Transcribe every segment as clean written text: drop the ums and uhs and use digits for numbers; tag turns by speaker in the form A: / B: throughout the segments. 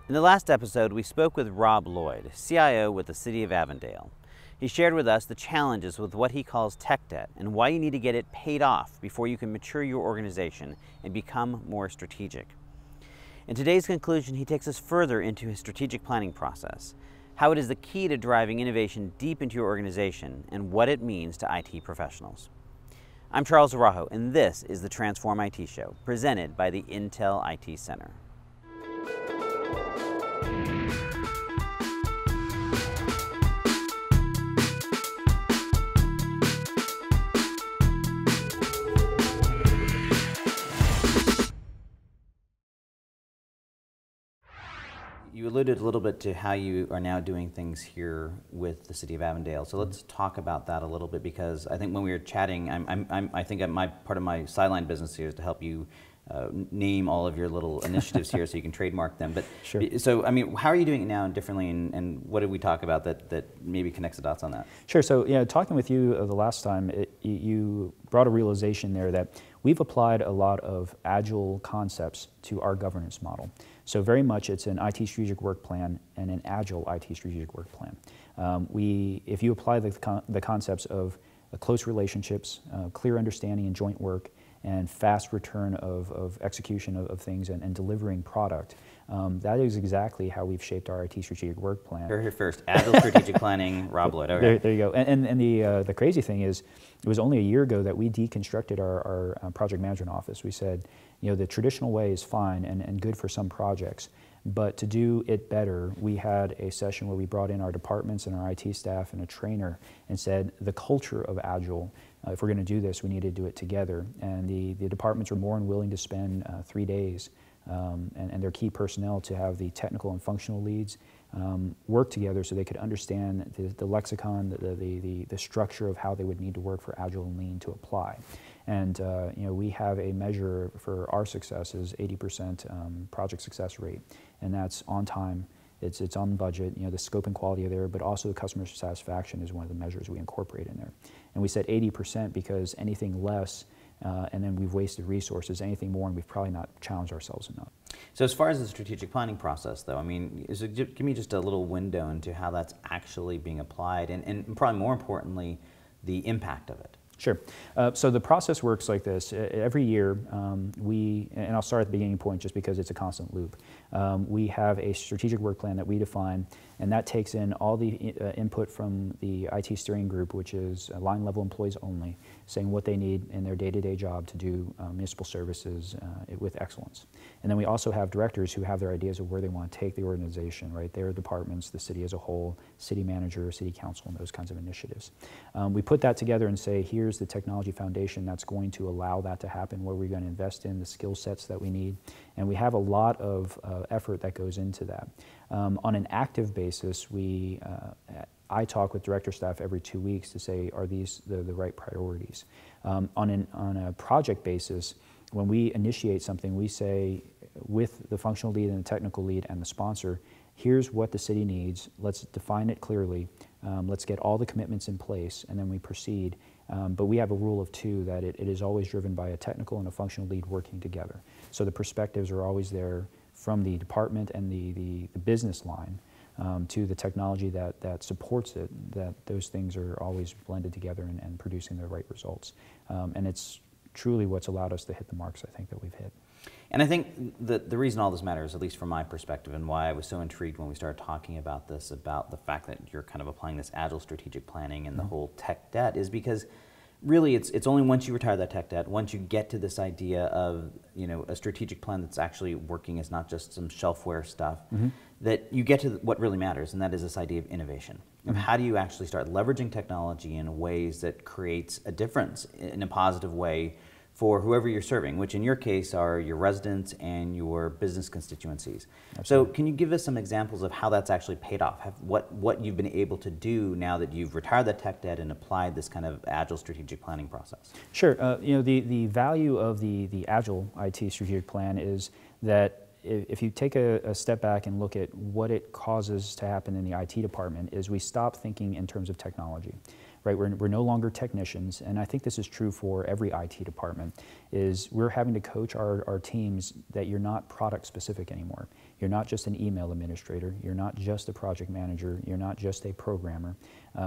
A: In the last episode, we spoke with Rob Lloyd, CIO with the City of Avondale. He shared with us the challenges with what he calls tech debt and why you need to get it paid off before you can mature your organization and become more strategic. In today's conclusion, he takes us further into his strategic planning process, how it is the key to driving innovation deep into your organization, and what it means to IT professionals. I'm Charles Araujo, and this is the TransformIT Show, presented by the Intel IT Center. You alluded a little bit to how you are now doing things here with the City of Avondale. So let's talk about that a little bit, because I think when we were chatting, I think part of my sideline business here is to help you name all of your little initiatives here so you can trademark them. But
B: sure.
A: So, I mean, how are you doing it now differently, and what did we talk about that maybe connects the dots on that?
B: Sure. So, talking with you the last time, you brought a realization there that we've applied a lot of agile concepts to our governance model. So very much it's an IT strategic work plan and an agile IT strategic work plan. If you apply the concepts of close relationships, clear understanding and joint work, and fast return of execution of things and delivering product, that is exactly how we've shaped our IT strategic work plan.
A: Here first, agile strategic planning, Rob Lloyd. Okay.
B: There you go. And the crazy thing is, it was only a year ago that we deconstructed our project management office. We said, the traditional way is fine and good for some projects, but to do it better, we had a session where we brought in our departments and our IT staff and a trainer and said, the culture of Agile, if we're going to do this, we need to do it together. And the departments were more than willing to spend 3 days and their key personnel to have the technical and functional leads work together so they could understand the lexicon, the structure of how they would need to work for Agile and Lean to apply. And we have a measure for our success is 80% project success rate, and that's on time. It's on budget. The scope and quality are there, but also the customer satisfaction is one of the measures we incorporate in there. And we said 80% because anything less, and then we've wasted resources. Anything more, and we've probably not challenged ourselves enough.
A: So as far as the strategic planning process, though, I mean, give me just a little window into how that's actually being applied, and probably more importantly, the impact of it.
B: Sure. So the process works like this. Every year, and I'll start at the beginning point just because it's a constant loop. We have a strategic work plan that we define, and that takes in all the input from the IT steering group, which is line level employees only, saying what they need in their day-to-day job to do municipal services with excellence. And then we also have directors who have their ideas of where they want to take the organization, right? Their departments, the city as a whole, city manager, city council, and those kinds of initiatives. We put that together and say, here's the technology foundation that's going to allow that to happen, where we're going to invest in the skill sets that we need. And we have a lot of effort that goes into that. On an active basis, I talk with director staff every 2 weeks to say, are these the right priorities? On a project basis, when we initiate something, we say, with the functional lead and the technical lead and the sponsor, here's what the city needs. Let's define it clearly. Let's get all the commitments in place, and then we proceed. But we have a rule of two, that it is always driven by a technical and a functional lead working together. So the perspectives are always there from the department and the business line to the technology that supports it, that those things are always blended together and producing the right results. And it's truly what's allowed us to hit the marks, I think, that we've hit.
A: And I think the reason all this matters, at least from my perspective, and why I was so intrigued when we started talking about this, about the fact that you're kind of applying this agile strategic planning and the whole tech debt, is because really it's only once you retire that tech debt, once you get to this idea of a strategic plan that's actually working, is not just some shelfware stuff, that you get to what really matters, and that is this idea of innovation. Of how do you actually start leveraging technology in ways that creates a difference in a positive way for whoever you're serving, which in your case are your residents and your business constituencies. Absolutely. So can you give us some examples of how that's actually paid off? What you've been able to do now that you've retired that tech debt and applied this kind of agile strategic planning process?
B: Sure. The value of the agile IT strategic plan is that if you take a step back and look at what it causes to happen in the IT department, is we stop thinking in terms of technology. right? We're no longer technicians, and I think this is true for every IT department, is we're having to coach our teams that you're not product specific anymore. You're not just an email administrator, you're not just a project manager, you're not just a programmer.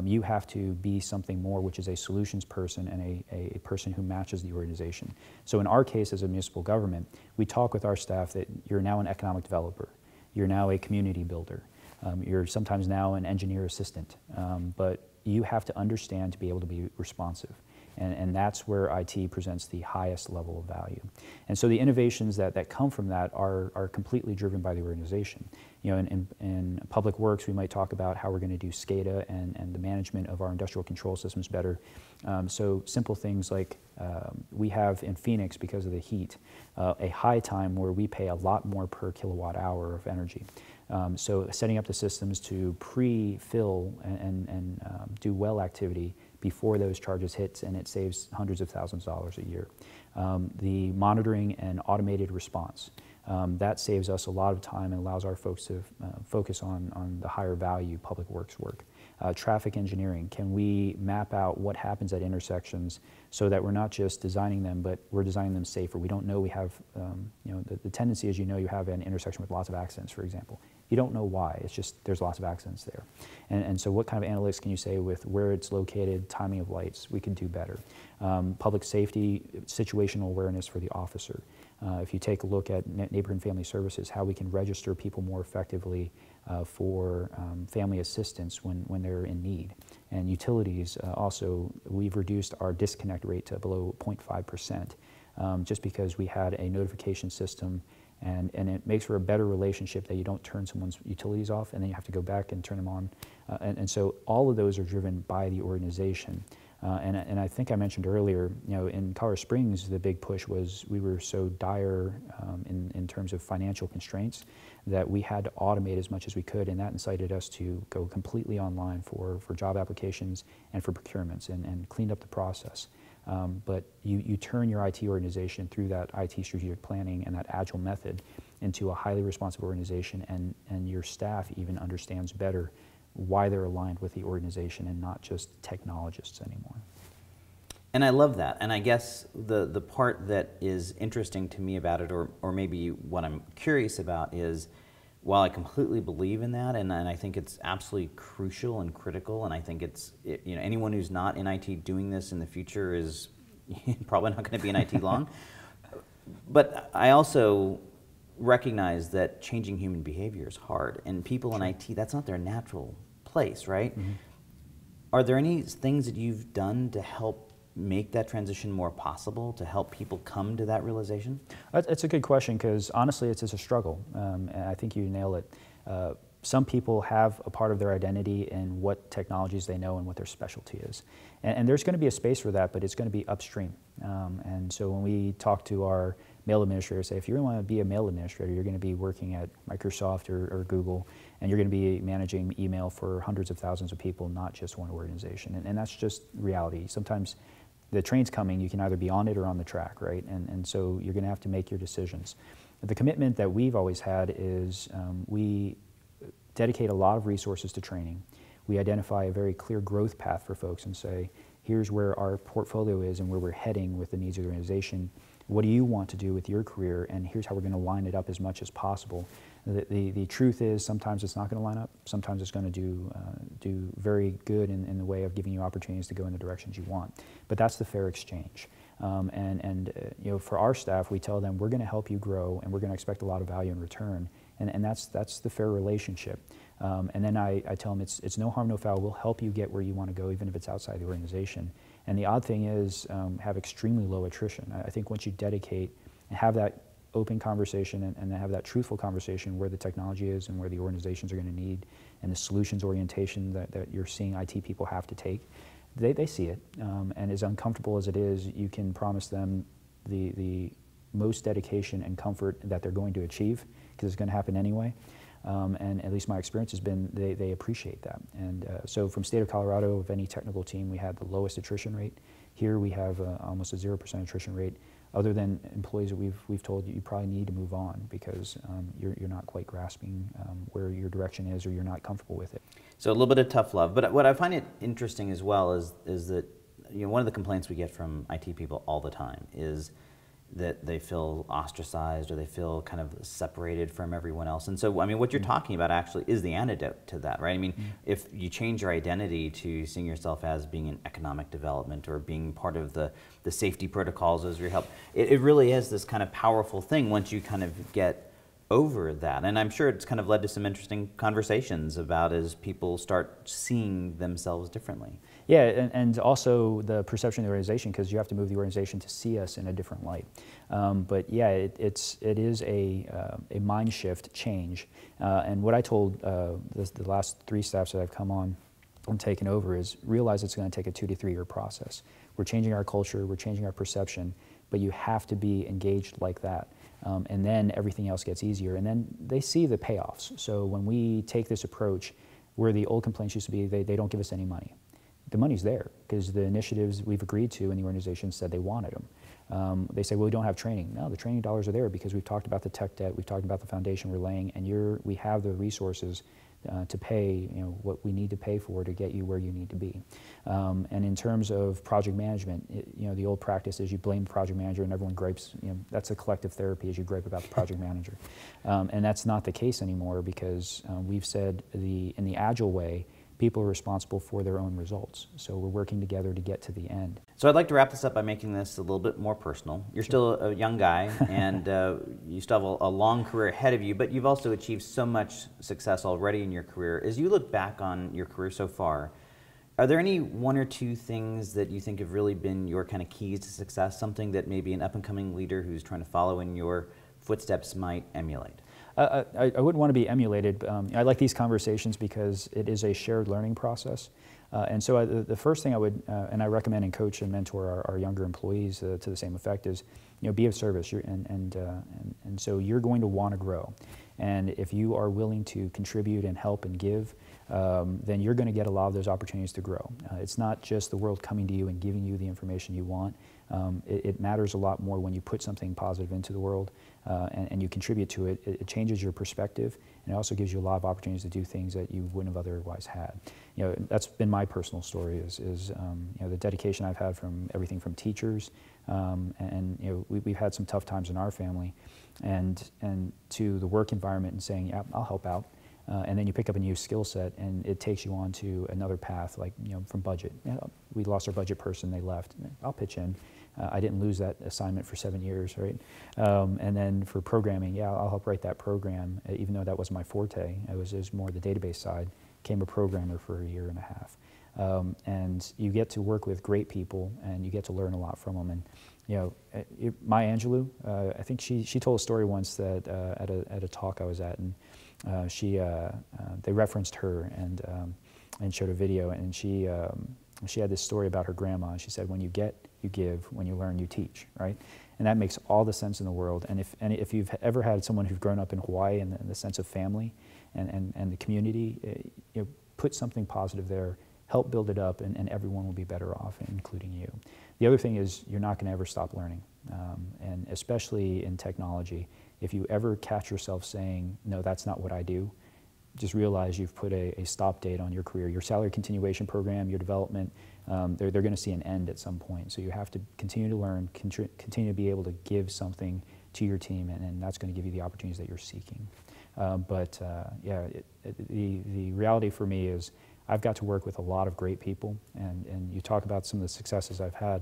B: You have to be something more, which is a solutions person and a person who matches the organization. So in our case as a municipal government, we talk with our staff that you're now an economic developer, you're now a community builder, you're sometimes now an engineer assistant, but you have to understand to be able to be responsive. And that's where IT presents the highest level of value. And so the innovations that come from that are completely driven by the organization. You know, in public works, we might talk about how we're going to do SCADA and the management of our industrial control systems better. So simple things like we have in Phoenix, because of the heat, a high time where we pay a lot more per kilowatt hour of energy. So setting up the systems to pre-fill and do well activity before those charges hit, and it saves hundreds of thousands of dollars a year. The monitoring and automated response, that saves us a lot of time and allows our folks to focus on the higher value public works work. Traffic engineering, can we map out what happens at intersections so that we're not just designing them, but we're designing them safer? We don't know we have, you know, the tendency is, you know, you have an intersection with lots of accidents, for example. You don't know why, it's just there's lots of accidents there. And so what kind of analytics can you say with where it's located, timing of lights, we can do better. Public safety, situational awareness for the officer. If you take a look at neighborhood and family services, how we can register people more effectively for family assistance when they're in need. And utilities, also, we've reduced our disconnect rate to below 0.5%, just because we had a notification system, and it makes for a better relationship that you don't turn someone's utilities off and then you have to go back and turn them on. And so all of those are driven by the organization. And I think I mentioned earlier, you know, in Colorado Springs, the big push was we were so dire in terms of financial constraints that we had to automate as much as we could, and that incited us to go completely online for job applications and for procurements, and cleaned up the process. But you turn your IT organization through that IT strategic planning and that agile method into a highly responsive organization, and your staff even understands better why they're aligned with the organization and not just technologists anymore.
A: And I love that. And I guess the part that is interesting to me about it, or maybe what I'm curious about, is while I completely believe in that, and I think it's absolutely crucial and critical, and I think you know, anyone who's not in IT doing this in the future is probably not going to be in IT long. But I also recognize that changing human behavior is hard, and people in IT, that's not their natural place, right? Mm-hmm. Are there any things that you've done to help make that transition more possible, to help people come to that realization?
B: That's a good question, because honestly it's a struggle, and I think you nail it. Some people have a part of their identity in what technologies they know and what their specialty is. And there's going to be a space for that, but it's going to be upstream. And so when we talk to our mail administrators, say, if you want to be a mail administrator, you're going to be working at Microsoft or Google, and you're going to be managing email for hundreds of thousands of people, not just one organization. And that's just reality. Sometimes the train's coming, you can either be on it or on the track, right? And so you're going to have to make your decisions. The commitment that we've always had is we dedicate a lot of resources to training. We identify a very clear growth path for folks and say, here's where our portfolio is and where we're heading with the needs of the organization. What do you want to do with your career? And here's how we're going to line it up as much as possible. The truth is, sometimes it's not going to line up. Sometimes it's going to do very good in the way of giving you opportunities to go in the directions you want. But that's the fair exchange. You know, for our staff, we tell them we're going to help you grow, and we're going to expect a lot of value in return. And that's the fair relationship. And then I tell them it's no harm, no foul. We'll help you get where you want to go, even if it's outside the organization. And the odd thing is, have extremely low attrition. I think once you dedicate and have that open conversation and have that truthful conversation where the technology is and where the organizations are going to need, and the solutions orientation that you're seeing IT people have to take, they see it. And as uncomfortable as it is, you can promise them the most dedication and comfort that they're going to achieve, because it's going to happen anyway. And at least my experience has been they appreciate that. And so from state of Colorado, of any technical team, we had the lowest attrition rate. Here we have almost a 0% attrition rate, other than employees that we've told you probably need to move on because you're not quite grasping where your direction is, or you're not comfortable with it.
A: So a little bit of tough love, but what I find it interesting as well is that one of the complaints we get from IT people all the time is that they feel ostracized or they feel kind of separated from everyone else. And so, I mean, what you're talking about actually is the antidote to that, right? I mean, if you change your identity to seeing yourself as being in economic development or being part of the safety protocols as your help, it really is this kind of powerful thing once you kind of get over that. And I'm sure it's kind of led to some interesting conversations about as people start seeing themselves differently.
B: Yeah, and also the perception of the organization, because you have to move the organization to see us in a different light. But yeah, it is a mind shift change. And what I told the last 3 staffs that I've come on and taken over is realize it's going to take a 2 to 3 year process. We're changing our culture, we're changing our perception, but you have to be engaged like that. And then everything else gets easier. And then they see the payoffs. So when we take this approach, where the old complaints used to be they don't give us any money. The money's there because the initiatives we've agreed to in the organization said they wanted them. They say, well, we don't have training. No, the training dollars are there because we've talked about the tech debt, we've talked about the foundation we're laying, and we have the resources to pay what we need to pay for to get you where you need to be. And in terms of project management, the old practice is you blame the project manager and everyone gripes. That's a collective therapy as you gripe about the project manager. And that's not the case anymore because we've said in the agile way, people are responsible for their own results. So we're working together to get to the end.
A: So I'd like to wrap this up by making this a little bit more personal. You're still a young guy and you still have a long career ahead of you, but you've also achieved so much success already in your career. As you look back on your career so far, are there any 1 or 2 things that you think have really been your kind of keys to success, something that maybe an up-and-coming leader who's trying to follow in your footsteps might emulate?
B: I wouldn't want to be emulated. I like these conversations because it is a shared learning process. And so the first thing I would, and I recommend and coach and mentor our younger employees to the same effect is, be of service. And so you're going to want to grow. And if you are willing to contribute and help and give, then you're going to get a lot of those opportunities to grow. It's not just the world coming to you and giving you the information you want. It matters a lot more when you put something positive into the world and you contribute to it. It changes your perspective, and it also gives you a lot of opportunities to do things that you wouldn't have otherwise had. That's been my personal story is the dedication I've had from everything from teachers, and we've had some tough times in our family, and to the work environment and saying, yeah, I'll help out. And then you pick up a new skill set, and it takes you on to another path, like from budget. We lost our budget person; they left. I'll pitch in. I didn't lose that assignment for 7 years, right? And then for programming, yeah, I'll help write that program, even though that wasn't my forte. It was more the database side. Became a programmer for 1.5 years, and you get to work with great people, and you get to learn a lot from them. And Maya Angelou, I think she told a story once that at a talk I was at, and they referenced her and showed a video, and she had this story about her grandma. She said, when you get, you give, when you learn, you teach, right? And that makes all the sense in the world. And if you've ever had someone who's grown up in Hawaii and the sense of family and the community, put something positive there, help build it up, and everyone will be better off, including you. The other thing is you're not going to ever stop learning, and especially in technology. If you ever catch yourself saying, no, that's not what I do, just realize you've put a stop date on your career. Your salary continuation program, your development, they're going to see an end at some point. So you have to continue to learn, continue to be able to give something to your team, and that's going to give you the opportunities that you're seeking. The reality for me is I've got to work with a lot of great people, and you talk about some of the successes I've had.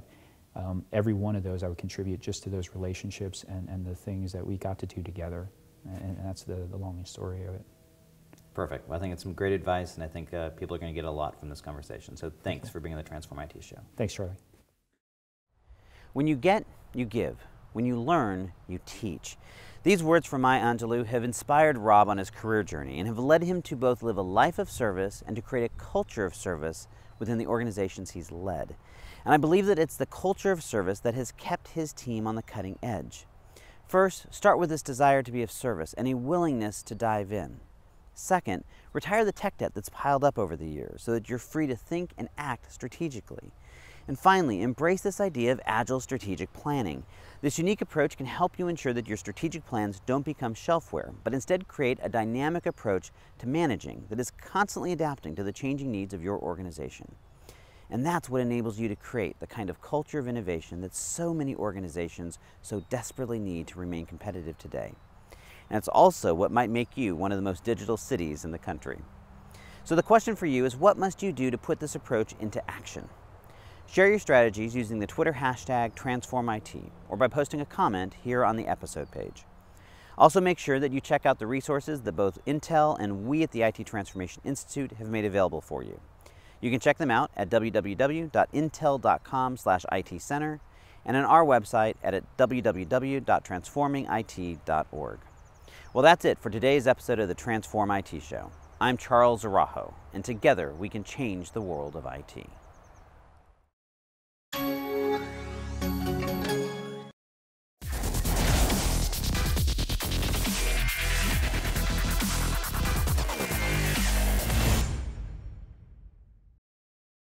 B: Every one of those I would contribute just to those relationships and the things that we got to do together, and that's the long story of it.
A: Perfect. Well, I think it's some great advice, and I think people are going to get a lot from this conversation. So thanks for being on the TransformIT show.
B: Thanks, Charlie.
C: When you get, you give. When you learn, you teach. These words from Maya Angelou have inspired Rob on his career journey and have led him to both live a life of service and to create a culture of service within the organizations he's led. And I believe that it's the culture of service that has kept his team on the cutting edge. First, start with this desire to be of service and a willingness to dive in. Second, retire the tech debt that's piled up over the years so that you're free to think and act strategically. And finally, embrace this idea of agile strategic planning. This unique approach can help you ensure that your strategic plans don't become shelfware, but instead create a dynamic approach to managing that is constantly adapting to the changing needs of your organization. And that's what enables you to create the kind of culture of innovation that so many organizations so desperately need to remain competitive today. And it's also what might make you one of the most digital cities in the country. So the question for you is, what must you do to put this approach into action? Share your strategies using the Twitter hashtag TransformIT or by posting a comment here on the episode page. Also make sure that you check out the resources that both Intel and we at the IT Transformation Institute have made available for you. You can check them out at www.intel.com/IT-center and on our website at www.transformingit.org. Well, that's it for today's episode of the Transform IT Show. I'm Charles Araujo, and together we can change the world of IT.